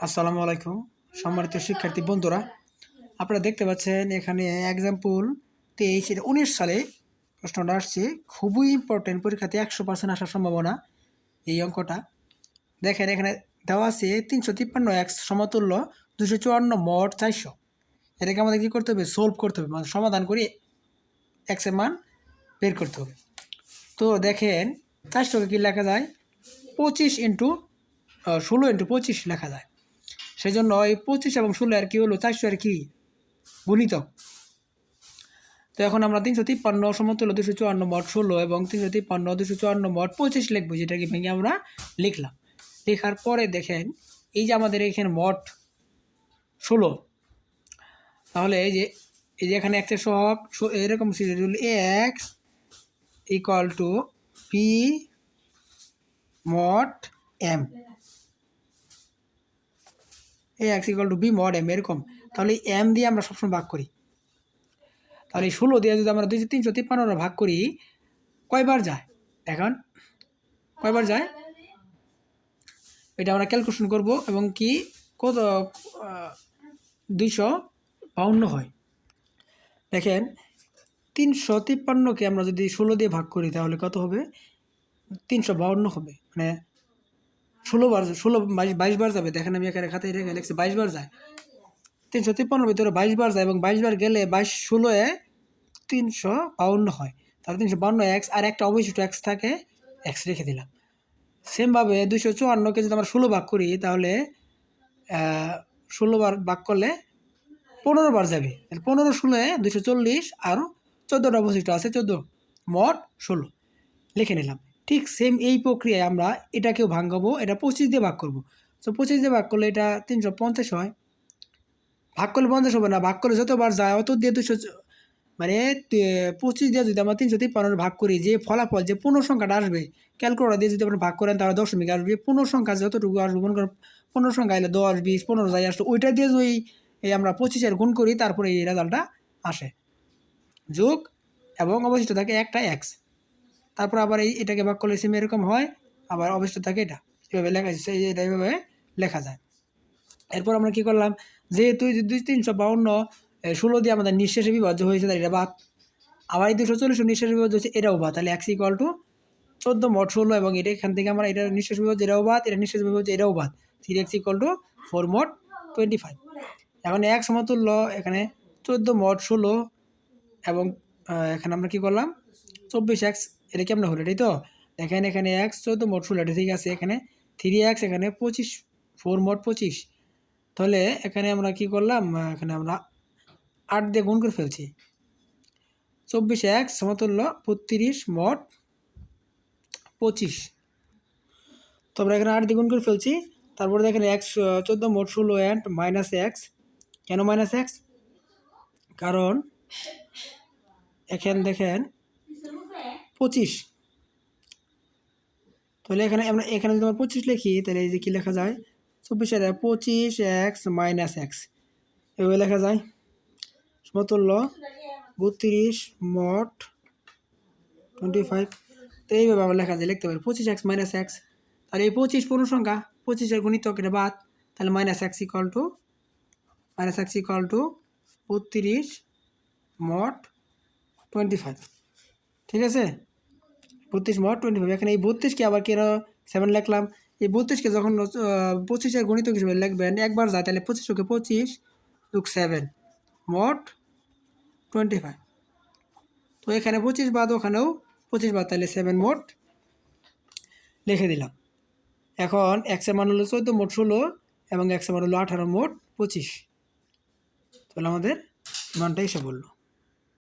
আসসালামু আলাইকুম সম্মানিত শিক্ষার্থী বন্ধুরা, আপনারা দেখতে পাচ্ছেন এখানে এক্সাম্পল 19 সালে প্রশ্নটা আসছে। খুবই ইম্পর্টেন্ট, পরীক্ষাতে 100% আসার সম্ভাবনা এই অঙ্কটা। দেখেন এখানে দেওয়া আছে 353 এক্স সমতুল্য 254 মড 400। এটাকে আমাদের কী করতে হবে? সলভ করতে হবে, মানে সমাধান করে এক্সের মান বের করতে হবে। তো দেখেন 400কে কী লেখা যায়? 25 ইন্টু 16 ইন্টু 25 লেখা যায়। সেই জন্য এই 25 এবং 16 আর কি হলো 400 আর কি গুণিতক। তো এখন আমরা 353 সমতুল্য 254 মড 16 এবং 353 254 মড 25 লিখবো, যেটাকে ভেঙে আমরা লিখলাম। লেখার পরে দেখেন এই যে আমাদের এখানে মড 16, তাহলে এই যে এখানে এক্সের সহগ এরকম serial x equal to p mod m, x equal to b mod m, এরকম। তাহলে এম দিয়ে আমরা সবসময় ভাগ করি। তাহলে 16 দিয়ে যদি আমরা 353 ভাগ করি, কয়বার যায়? এখন কয়বার যায় এটা আমরা ক্যালকুলেশন করব, এবং কি কত 252 হয়। দেখেন 353কে আমরা যদি 16 দিয়ে ভাগ করি তাহলে কত হবে? 352 হবে। মানে 22 বার যাবে। দেখেন আমি এখানে খাতায় রেখে লিখছি 22 বার যায়। 353 ভিতরে 22 বার যায়, এবং 22 বার গেলে 22 16 352 হয়। তাহলে 352 এক্স, আর একটা অবশিষ্ট এক্স থাকে, এক্স রেখে দিলাম। সেমভাবে 254কে যদি আমরা 16 ভাগ করি তাহলে 16 বার ভাগ করলে 15 বার যাবে। 15 16 240, আরও 14টা অবশিষ্ট আছে, 14 মোট 16 লিখে নিলাম। ঠিক সেম এই প্রক্রিয়ায় আমরা এটাকেও ভাঙাবো। এটা 25 দিয়ে ভাগ করবো। তো 25 দিয়ে ভাগ করলে এটা 350 হয়। ভাগ করলে 50 হবে না, ভাগ করলে যতবার যায় অত দিয়ে 200, মানে 25 দিয়ে যদি আমরা 353 ভাগ করি, যে ফলাফল যে পূর্ণ সংখ্যাটা আসবে, ক্যালকুলেটর দিয়ে যদি আমরা ভাগ করেন তাহলে দশমিক আসবে। পূর্ণ সংখ্যা যতটুকু আসবে, মনে করেন পূর্ণ সংখ্যা এলে 10 20 15 যাই আসলো, ওইটা দিয়ে যদি আমরা 25 গুণ করি তারপরে এই রেজাল্টটা আসে। যোগ এবং অবশিষ্ট থাকে একটা এক্স, তারপর আবার এটাকে ভাগ করলে সেম এরকম হয়, আবার অবশিষ্ট থাকে এটা। এইভাবে লেখা যায়, এটা এইভাবে লেখা যায়। এরপর আমরা কি করলাম? যেহেতু 352 16 দিয়ে আমাদের নিঃশেষে বিভাজ্য হয়েছে, তাই এটা বাদ। আবার এই 240 নিঃশেষ বিভাজ্য হচ্ছে, এটাও বাদ। তাহলে এক্স ইকুয়াল টু 14 মড 16, এবং এটা এখান থেকে আমরা এটা নিঃশেষ বিভাজ্য, এটাও বাদ, এটা নিঃশেষ বিভাজ্য, এটাও বাদ। 3x equal to 4 mod 25। এখন এক সমতুল্য এখানে 14 মড 16, এবং এখানে আমরা কি করলাম 24x, এটা কেমন হলো? এটাই তো দেখেন এখানে x 14 মড 16, এটা ঠিক আছে। এখানে 3x, এখানে 25 4 মড 25। তাহলে এখানে আমরা কি করলাম? এখানে আমরা 8 দিয়ে গুণ করে ফেলছি। 24x সমতুল্য 32 মড 25। তো আমরা এখানে 8 দিয়ে গুণ করে ফেলছি। তারপরে দেখেন x 14 mod 16 and minus x. কেন মাইনাস এক্স? কারণ এখানে দেখেন 25, তাহলে এখানে আমরা এখানে যদি আমরা 25 লিখি তাহলে এই যে কী লেখা যায়? 25x মাইনাস এক্স, এভাবে লেখা যায়। সমতুল্য 32 মড 25। তো এইভাবে আমরা লেখা যায়, লিখতে পারি 25x মাইনাস এক্স। তাহলে এই 25 পূর্ণ সংখ্যা, 25 গুণিতক এটা বাদ, তাহলে minus x equal two 32 mod 25। ঠিক আছে, 32 মড 25। এখানে এই 32কে আবার কেন 7 লিখলাম? এই 32কে যখন 25 গণিতক হিসেবে লিখবেন, একবার যায়, তাহলে 25কে 25 যোগ 7 মড 25। তো এখানে 25 বাদ, ওখানেও 25 বাদ, তাহলে 7 মড লিখে দিলাম। এখন এক্সের মান হলো 14 মড 16, এবং এক্সের মান হলো 18 মড 25। তাহলে আমাদের মানটা এসে বললো।